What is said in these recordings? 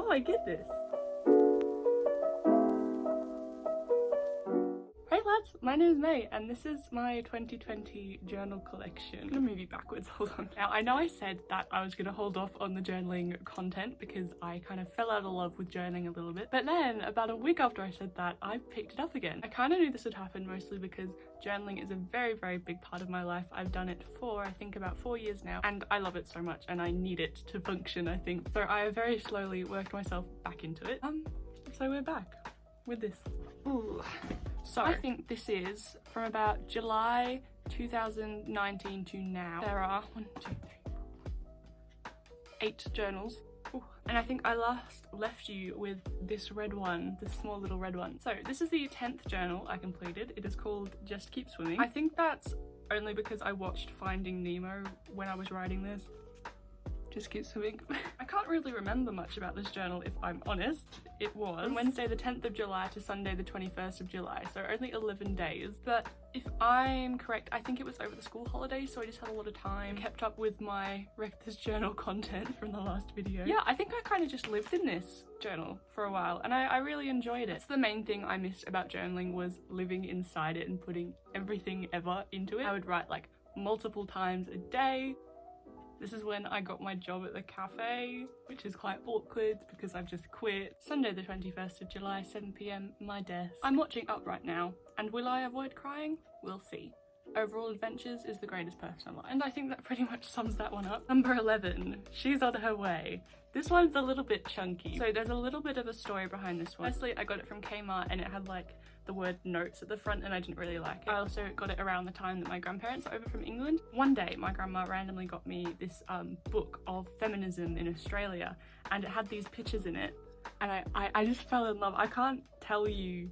Oh my goodness. Hey lads, my name is May and this is my 2020 journal collection. I'm gonna move you backwards, hold on. Now I know I said that I was gonna hold off on the journaling content because I kind of fell out of love with journaling a little bit, but then about a week after I said that, I picked it up again. I kind of knew this would happen mostly because journaling is a very big part of my life. I've done it for I think about 4 years now and I love it so much and I need it to function, I think. So I have very slowly worked myself back into it. So we're back with this. Ooh. So I think this is from about July 2019 to now. There are 8 journals. Ooh. And I think I last left you with this red one, this small little red one. So this is the 10th journal I completed. It is called Just Keep Swimming. I think that's only because I watched Finding Nemo when I was writing this. Just keep swimming. I can't really remember much about this journal if I'm honest. It was Wednesday the 10th of July to Sunday the 21st of July, so only 11 days. But if I'm correct, I think it was over the school holidays, so I just had a lot of time. Kept up with my Wreck This Journal content from the last video. Yeah, I think I kind of just lived in this journal for a while and I really enjoyed it. That's the main thing I missed about journaling, was living inside it and putting everything ever into it. I would write like multiple times a day. This is when I got my job at the cafe, which is quite awkward because I've just quit. Sunday the 21st of July, 7 PM, my desk. I'm watching Up right now, and will I avoid crying? We'll see. Overall Adventures is the greatest person alive. And I think that pretty much sums that one up. Number 11, She's on Her Way. This one's a little bit chunky. So there's a little bit of a story behind this one. Firstly, I got it from Kmart and it had like the word notes at the front and I didn't really like it. I also got it around the time that my grandparents are over from England. One day my grandma randomly got me this book of feminism in Australia and it had these pictures in it and I just fell in love. I can't tell you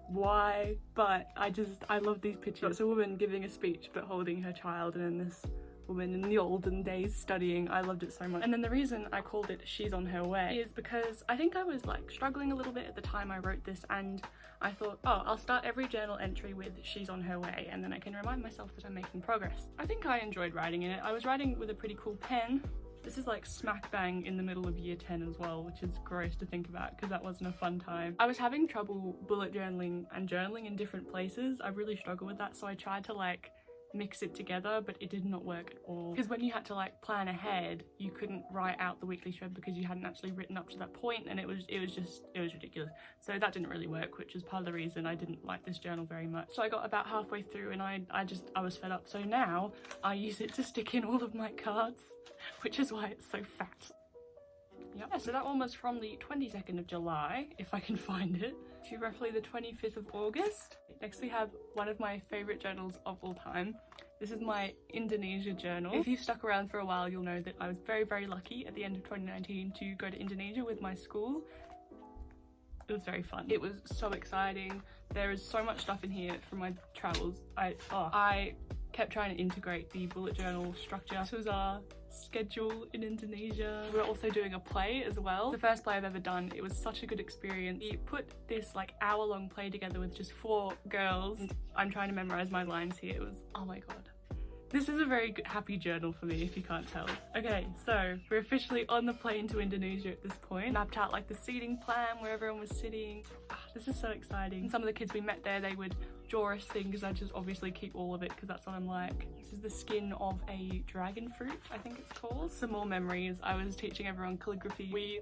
why, but I love these pictures. It's a woman giving a speech but holding her child, and then this woman in the olden days studying. I loved it so much. And then the reason I called it She's on Her Way is because I think I was like struggling a little bit at the time I wrote this, and I thought, oh, I'll start every journal entry with She's on Her Way and then I can remind myself that I'm making progress. I think I enjoyed writing in it. I was writing with a pretty cool pen. This is like smack bang in the middle of year 10 as well, which is gross to think about because that wasn't a fun time. I was having trouble bullet journaling and journaling in different places. I really struggle with that, so I tried to like mix it together, but it did not work at all. Because when you had to like plan ahead, you couldn't write out the weekly shred because you hadn't actually written up to that point, and it was ridiculous. So that didn't really work, which was part of the reason I didn't like this journal very much. So I got about halfway through and I was fed up. So now I use it to stick in all of my cards, which is why it's so fat. Yeah, so that one was from the 22nd of July, if I can find it, to roughly the 25th of August. Next we have one of my favourite journals of all time. This is my Indonesia journal. If you've stuck around for a while, you'll know that I was very lucky at the end of 2019 to go to Indonesia with my school. It was very fun. It was so exciting. There is so much stuff in here from my travels. I kept trying to integrate the bullet journal structure. This was our schedule in Indonesia. We were also doing a play as well. The first play I've ever done. It was such a good experience. We put this like hour-long play together with just 4 girls. I'm trying to memorize my lines here. It was, oh my god. This is a very good, happy journal for me, if you can't tell. Okay, so we're officially on the plane to Indonesia at this point. Mapped out like the seating plan where everyone was sitting. This is so exciting. And some of the kids we met there, they would draw us things. I just obviously keep all of it because that's what I'm like. This is the skin of a dragon fruit, I think it's called. Some more memories. I was teaching everyone calligraphy. We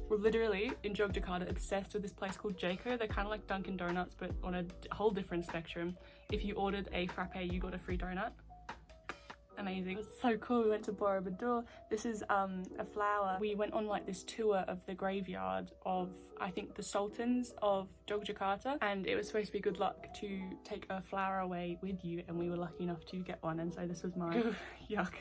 were literally in Yogyakarta obsessed with this place called Jayco. They're kind of like Dunkin' Donuts but on a whole different spectrum. If you ordered a frappe, you got a free donut. Amazing. It was so cool. We went to Borobudur. This is a flower. We went on like this tour of the graveyard of, I think, the sultans of Yogyakarta, and it was supposed to be good luck to take a flower away with you, and we were lucky enough to get one, and so this was mine. Yuck.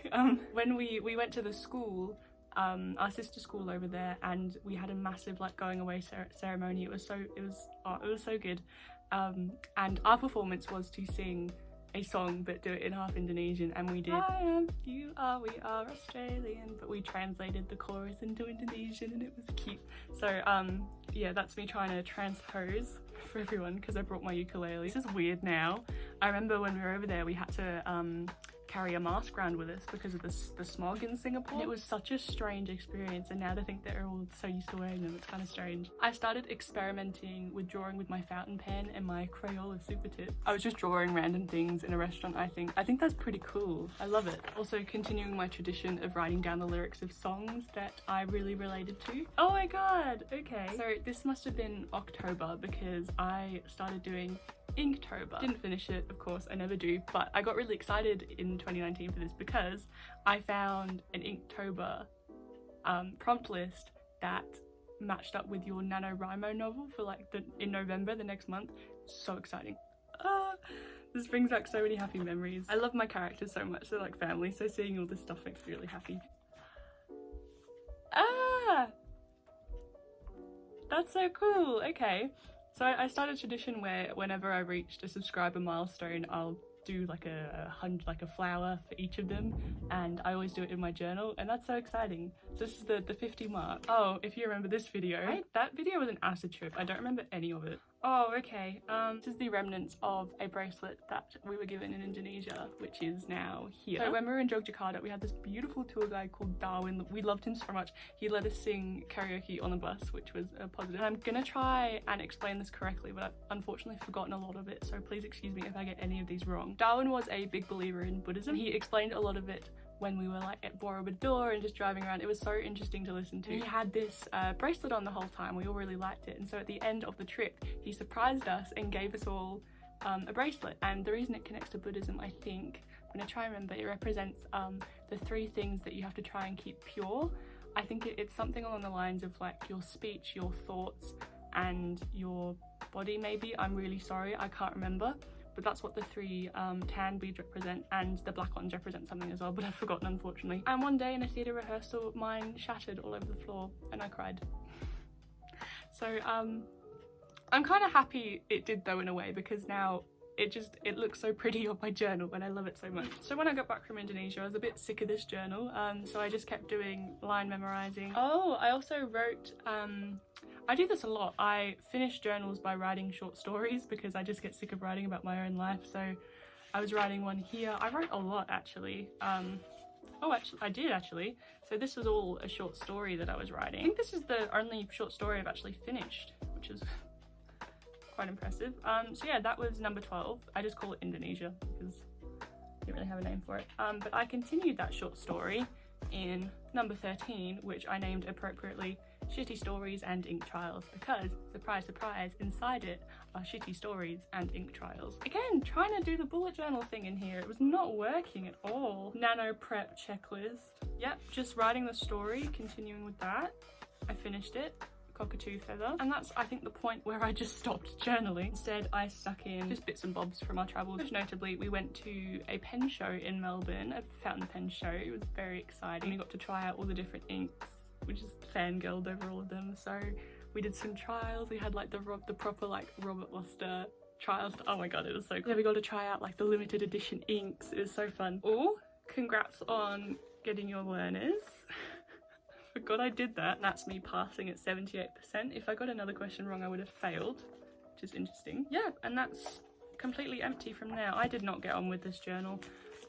When we went to the school, our sister school over there, and we had a massive like going away ceremony. It was so good. And our performance was to sing a song but do it in half Indonesian, and we did I am, you are, we are Australian, but we translated the chorus into Indonesian and it was cute. So yeah, that's me trying to transpose for everyone because I brought my ukulele. This is weird now. I remember when we were over there we had to carry a mask around with us because of the smog in Singapore. And it was such a strange experience, and now to think that we're all so used to wearing them, it's kind of strange. I started experimenting with drawing with my fountain pen and my Crayola super tip. I was just drawing random things in a restaurant. I think that's pretty cool. I love it. Also continuing my tradition of writing down the lyrics of songs that I really related to. Oh my god, okay. So this must have been October because I started doing Inktober. Didn't finish it, of course, I never do, but I got really excited in 2019 for this because I found an Inktober prompt list that matched up with your NaNoWriMo novel for like in November, the next month. So exciting. This brings back so many happy memories. I love my characters so much, they're like family, so seeing all this stuff makes me really happy. That's so cool. Okay. So I started a tradition where whenever I reached a subscriber milestone, I'll do like a flower for each of them, and I always do it in my journal, and that's so exciting. So this is the 50 mark. Oh, if you remember this video, that video was an acid trip. I don't remember any of it. Oh, okay. This is the remnants of a bracelet that we were given in Indonesia, which is now here. So when we were in Yogyakarta, we had this beautiful tour guide called Darwin. We loved him so much. He let us sing karaoke on the bus, which was a positive. And I'm gonna try and explain this correctly, but I've unfortunately forgotten a lot of it, so please excuse me if I get any of these wrong. Darwin was a big believer in Buddhism. He explained a lot of it when we were like at Borobudur and just driving around. It was so interesting to listen to. He had this bracelet on the whole time. We all really liked it, and so at the end of the trip he surprised us and gave us all a bracelet. And the reason it connects to Buddhism, I think, I'm gonna try and remember, it represents the 3 things that you have to try and keep pure. I think it's something along the lines of like your speech, your thoughts, and your body maybe. I'm really sorry, I can't remember. But that's what the 3 tan beads represent, and the black ones represent something as well, but I've forgotten unfortunately. And one day in a theatre rehearsal, mine shattered all over the floor and I cried. So I'm kind of happy it did though in a way, because now it looks so pretty on my journal and I love it so much. So when I got back from Indonesia, I was a bit sick of this journal, so I just kept doing line memorizing. Oh, I also wrote, I do this a lot. I finish journals by writing short stories because I just get sick of writing about my own life. So I was writing one here. I wrote a lot actually. Oh, actually, I did actually. So this was all a short story that I was writing. I think this is the only short story I've actually finished, which is quite impressive. So yeah, that was number 12. I just call it Indonesia because I didn't really have a name for it. But I continued that short story in number 13, which I named appropriately Shitty Stories and Ink Trials, because, surprise surprise, inside it are shitty stories and ink trials. Again, trying to do the bullet journal thing in here, it was not working at all. Nano prep checklist. Yep, just writing the story, continuing with that. I finished it. Cockatoo feather, and that's I think the point where I just stopped journaling. Instead I stuck in just bits and bobs from our travels. Most notably, we went to a pen show in Melbourne, a fountain pen show. It was very exciting. We got to try out all the different inks, we just fangirled over all of them. So we did some trials. We had like the proper like Robert Luster trials. Oh my god, it was so cool. Yeah, we got to try out like the limited edition inks. It was so fun. Oh, congrats on getting your learners. Forgot I did that. That's me passing at 78%. If I got another question wrong, I would have failed, which is interesting. Yeah, and that's completely empty from now. I did not get on with this journal.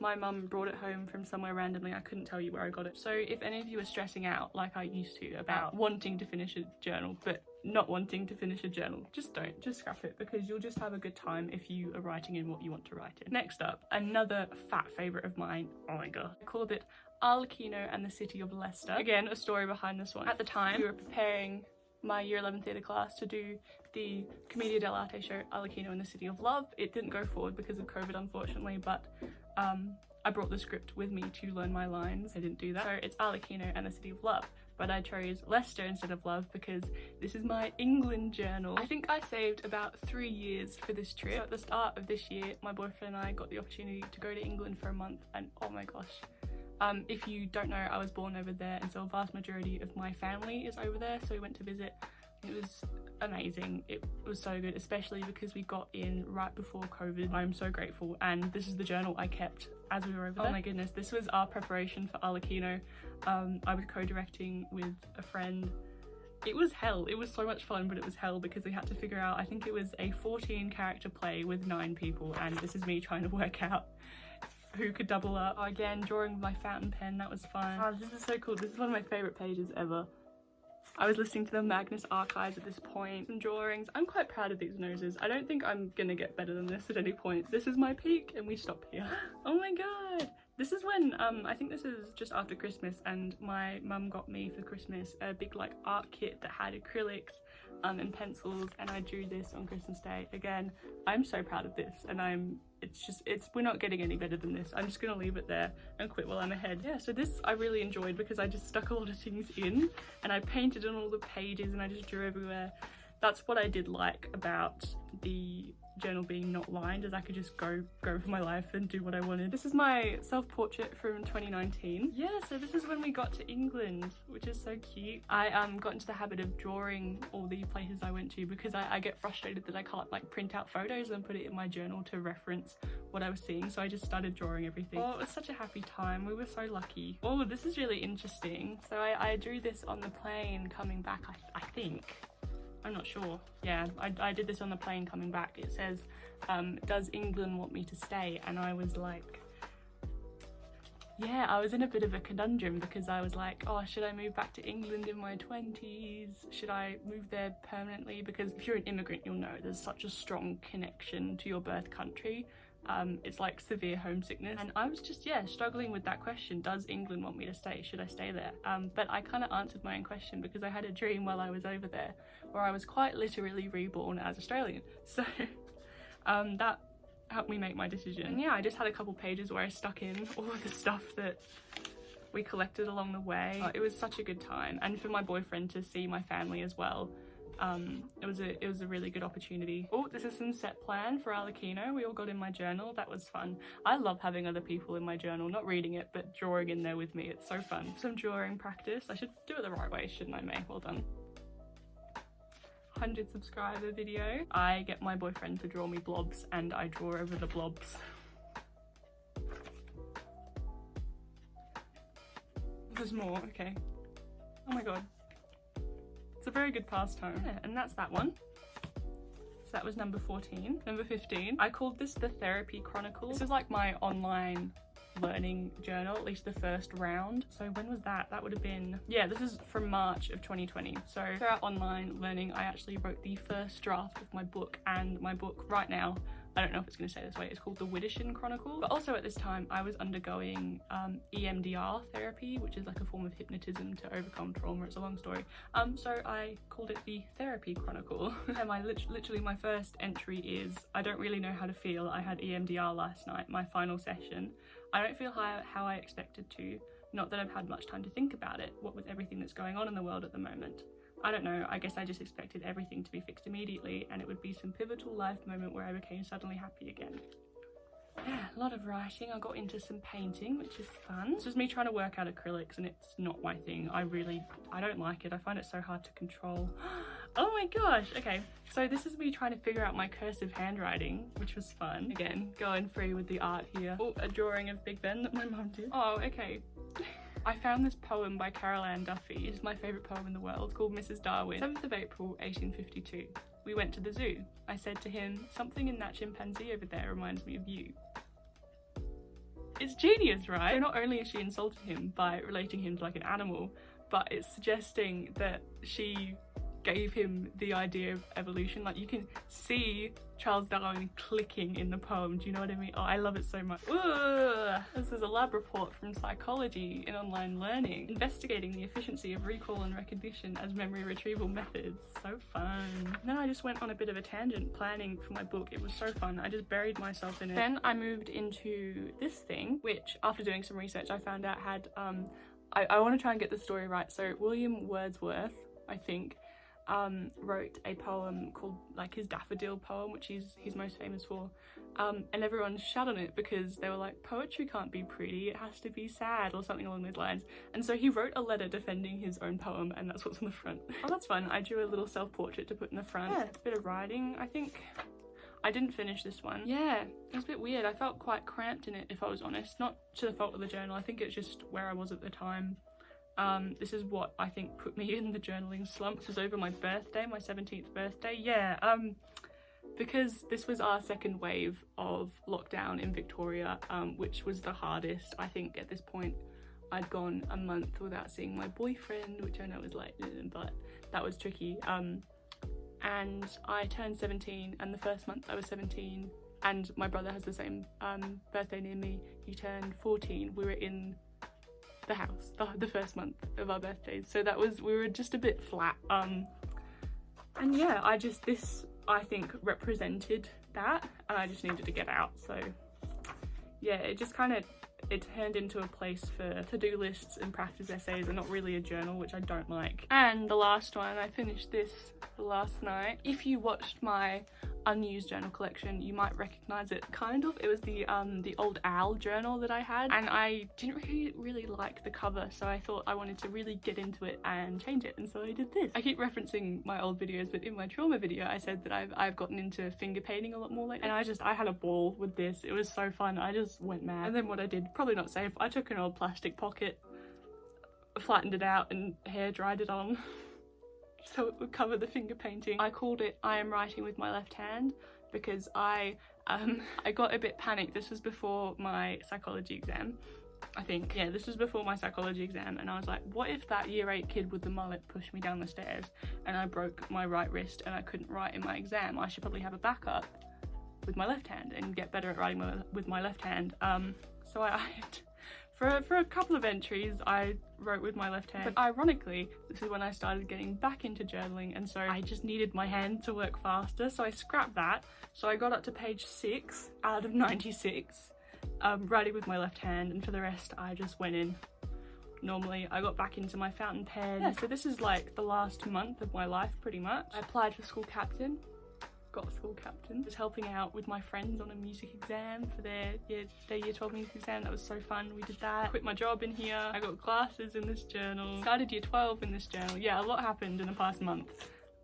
My mum brought it home from somewhere randomly. I couldn't tell you where I got it. So if any of you are stressing out like I used to about wanting to finish a journal but not wanting to finish a journal, just don't. Just scrap it, because you'll just have a good time if you are writing in what you want to write in. Next up, another fat favourite of mine. Oh my god. I called it Arlecchino and the City of Leicester. Again, a story behind this one. At the time, we were preparing my year 11 theatre class to do the Commedia dell'arte show Arlecchino and the City of Love. It didn't go forward because of COVID, unfortunately, but I brought the script with me to learn my lines. I didn't do that. So it's Arlecchino and the City of Love, but I chose Leicester instead of Love because this is my England journal. I think I saved about 3 years for this trip. So at the start of this year, my boyfriend and I got the opportunity to go to England for a month, and oh my gosh. If you don't know, I was born over there, and so a vast majority of my family is over there, so we went to visit. It was amazing. It was so good, especially because we got in right before COVID. I'm so grateful, and this is the journal I kept as we were over there. Oh my goodness, this was our preparation for Arlecchino. I was co-directing with a friend. It was hell. It was so much fun, but it was hell because we had to figure out, I think it was a 14 character play with 9 people, and this is me trying to work out who could double up. Oh, again, drawing with my fountain pen, that was fun. Oh, this is so cool. This is one of my favorite pages ever. I was listening to the Magnus Archives at this point. Some drawings. I'm quite proud of these noses. I don't think I'm gonna get better than this at any point. This is my peak and we stop here. Oh my god. This is when, I think this is just after Christmas, and my mum got me for Christmas a big like art kit that had acrylics and pencils, and I drew this on Christmas Day. Again, I'm so proud of this, and we're not getting any better than this. I'm just gonna leave it there and quit while I'm ahead. Yeah, so this I really enjoyed because I just stuck a lot of things in and I painted on all the pages and I just drew everywhere. That's what I did like about the journal being not lined, is I could just go for my life and do what I wanted. This is my self-portrait from 2019. Yeah, so this is when we got to England, which is so cute. I got into the habit of drawing all the places I went to because I get frustrated that I can't like print out photos and put it in my journal to reference what I was seeing, so I just started drawing everything. Oh, it was such a happy time. We were so lucky. Oh, this is really interesting. So I drew this on the plane coming back, I think. I'm not sure. Yeah, I did this on the plane coming back. It says, does England want me to stay? And I was like, yeah, I was in a bit of a conundrum because I was like, oh, should I move back to England in my 20s? Should I move there permanently? Because if you're an immigrant, you'll know there's such a strong connection to your birth country. It's like severe homesickness, and I was just, yeah, struggling with that question. Does England want me to stay? Should I stay there? But I kind of answered my own question because I had a dream while I was over there where I was quite literally reborn as Australian. So that helped me make my decision. And yeah, I just had a couple pages where I stuck in all of the stuff that we collected along the way. It was such a good time, and for my boyfriend to see my family as well. It was a really good opportunity. Oh, this is some set plan for our Kino. We all got in my journal. That was fun. I love having other people in my journal, not reading it, but drawing in there with me. It's so fun. Some drawing practice. I should do it the right way, shouldn't I, May? Well done. 100 subscriber video. I get my boyfriend to draw me blobs and I draw over the blobs. There's more, okay. Oh my god. It's a very good pastime. Yeah, and that's that one. So that was number 14. Number 15, I called this the Therapy Chronicle. This is like my online learning journal, at least the first round. So when was that? That would have been, yeah, this is from March of 2020. So throughout online learning, I actually wrote the first draft of my book, and my book right now, I don't know if it's going to say this way, it's called the Widdersham Chronicle. But also at this time I was undergoing EMDR therapy, which is like a form of hypnotism to overcome trauma. It's a long story. So I called it the Therapy Chronicle. And literally my first entry is, I don't really know how to feel. I had EMDR last night, my final session. I don't feel how I expected to. Not that I've had much time to think about it, what with everything that's going on in the world at the moment. I don't know, I guess I just expected everything to be fixed immediately and it would be some pivotal life moment where I became suddenly happy again. Yeah, a lot of writing. I got into some painting, which is fun. This is me trying to work out acrylics and it's not my thing. I don't like it. I find it so hard to control. Oh my gosh, okay. So this is me trying to figure out my cursive handwriting, which was fun. Again, going free with the art here. Oh, a drawing of Big Ben that my mum did. Oh, okay. I found this poem by Carol Ann Duffy. It's my favourite poem in the world, called Mrs. Darwin. 7th of April, 1852. We went to the zoo. I said to him, something in that chimpanzee over there reminds me of you. It's genius, right? So not only is she insulting him by relating him to like an animal, but it's suggesting that she gave him the idea of evolution. Like you can see Charles Darwin clicking in the poem. Do you know what I mean? Oh, I love it so much. Ugh. This is a lab report from Psychology in Online Learning, investigating the efficiency of recall and recognition as memory retrieval methods. So fun. And then I just went on a bit of a tangent planning for my book. It was so fun. I just buried myself in it. Then I moved into this thing, which after doing some research I found out had, I want to try and get the story right. So William Wordsworth, I think, wrote a poem called like his Daffodil poem, which he's most famous for, and everyone shat on it because they were like, poetry can't be pretty, it has to be sad, or something along those lines. And so he wrote a letter defending his own poem, and that's what's on the front. Oh, that's fun. I drew a little self-portrait to put in the front. Yeah, a bit of writing. I think I didn't finish this one. Yeah, it was a bit weird. I felt quite cramped in it, if I was honest. Not to the fault of the journal, I think it's just where I was at the time. This is what I think put me in the journaling slump. This was over my birthday, my 17th birthday. Yeah, because this was our second wave of lockdown in Victoria, which was the hardest. I think at this point I'd gone a month without seeing my boyfriend, which I know is like, but that was tricky. And I turned 17, and the first month I was 17, and my brother has the same birthday near me. He turned 14. We were in the house the first month of our birthdays, so we were just a bit flat. And yeah, this I think represented that, and I just needed to get out. So yeah, it turned into a place for to-do lists and practice essays, and not really a journal, which I don't like. And the last one, I finished this last night. If you watched my unused journal collection, you might recognize it kind of. It was the old owl journal that I had, and I didn't really like the cover, so I thought I wanted to really get into it and change it, and so I did this. I keep referencing my old videos, but in my trauma video I said that I've gotten into finger painting a lot more lately, and I had a ball with this. It was so fun. I just went mad. And then what I did, probably not safe, I took an old plastic pocket, flattened it out, and hair dried it on so it would cover the finger painting. I called it I am writing with my left hand because I got a bit panicked. This was before my psychology exam, I think. Yeah, this was before my psychology exam, and I was like, what if that year 8 kid with the mullet pushed me down the stairs and I broke my right wrist and I couldn't write in my exam? I should probably have a backup with my left hand and get better at writing with my left hand. So I for a couple of entries I wrote with my left hand, but ironically this is when I started getting back into journaling, and so I just needed my hand to work faster, so I scrapped that. So I got up to page 6 out of 96 writing with my left hand, and for the rest I just went in normally. I got back into my fountain pen. Yeah, so this is like the last month of my life pretty much. I applied for school captain, got school captain, was helping out with my friends on a music exam for their year 12 music exam. That was so fun. We did that. Quit my job in here. I got glasses in this journal. Started year 12 in this journal. Yeah, a lot happened in the past month,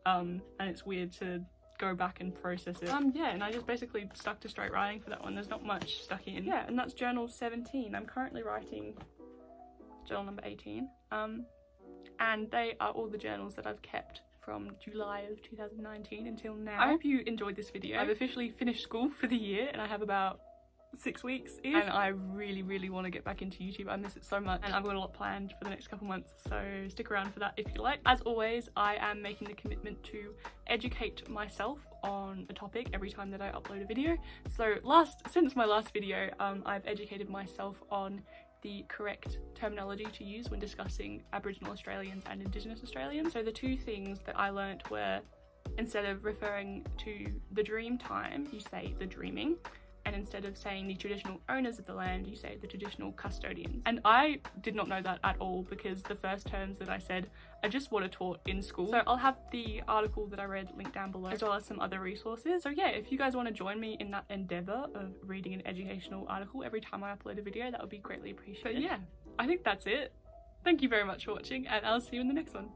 and it's weird to go back and process it. Yeah, and I just basically stuck to straight writing for that one. There's not much stuck in. Yeah, and that's journal 17. I'm currently writing journal number 18, and they are all the journals that I've kept from July of 2019 until now. I hope you enjoyed this video. I've officially finished school for the year, and I have about 6 weeks-ish, and I really want to get back into YouTube. I miss it so much, and I've got a lot planned for the next couple months, so stick around for that if you like. As always, I am making the commitment to educate myself on a topic every time that I upload a video. So since my last video, I've educated myself on the correct terminology to use when discussing Aboriginal Australians and Indigenous Australians. So the two things that I learnt were, instead of referring to the dream time, you say the dreaming, and instead of saying the traditional owners of the land, you say the traditional custodians. And I did not know that at all, because the first terms that I said are just what are taught in school. So I'll have the article that I read linked down below, as well as some other resources. So yeah, if you guys want to join me in that endeavour of reading an educational article every time I upload a video, that would be greatly appreciated. But yeah, I think that's it. Thank you very much for watching, and I'll see you in the next one.